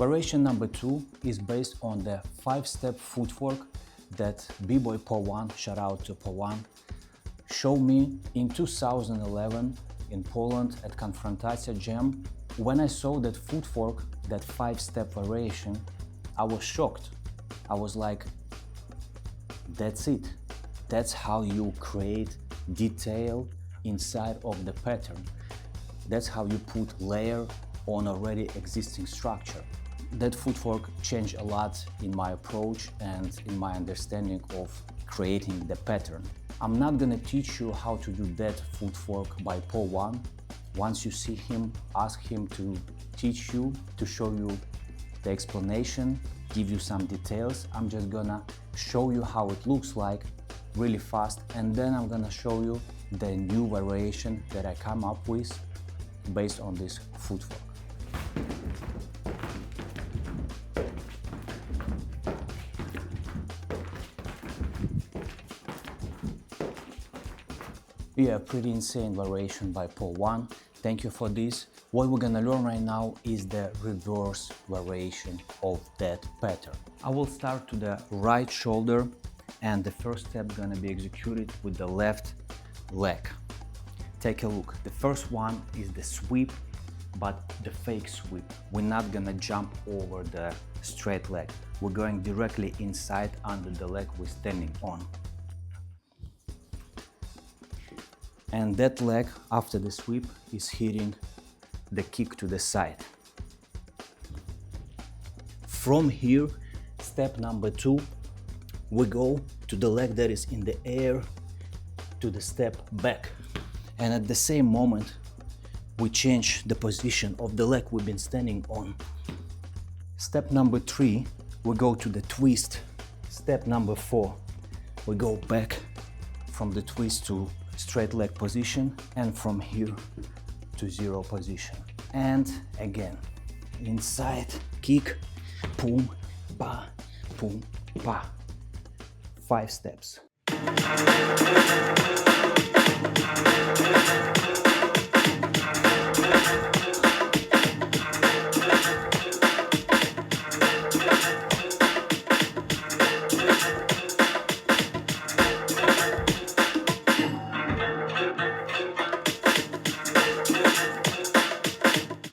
Variation number 2 is based on the 5-step footwork that b-boy Poe One, shout out to Poe One, showed me in 2011 in Poland at Konfrontacja Jam. When I saw that footwork, that 5-step variation, I was shocked. I was like, that's it. That's how you create detail inside of the pattern. That's how you put layer on already existing structure. That footwork changed a lot in my approach and in my understanding of creating the pattern. I'm not gonna teach you how to do that footwork by Poe One. Once you see him, ask him to teach you, to show you the explanation, give you some details. I'm just gonna show you how it looks like really fast, and then I'm gonna show you the new variation that I come up with based on this footwork. Yeah, pretty insane variation by Poe One. Thank you for this. What we're gonna learn right now is the reverse variation of that pattern. I will start to the right shoulder, and the first step gonna be executed with the left leg. Take a look. The first one is the sweep, but the fake sweep. We're not gonna jump over the straight leg. We're going directly inside under the leg we're standing on. And that leg, after the sweep, is hitting the kick to the side. From here, step number 2, we go to the leg that is in the air to the step back. And at the same moment, we change the position of the leg we've been standing on. Step number 3, we go to the twist. Step number 4, we go back from the twist to straight leg position, and from here to 0 position. And again, inside, kick, boom, ba, boom, ba. 5 steps.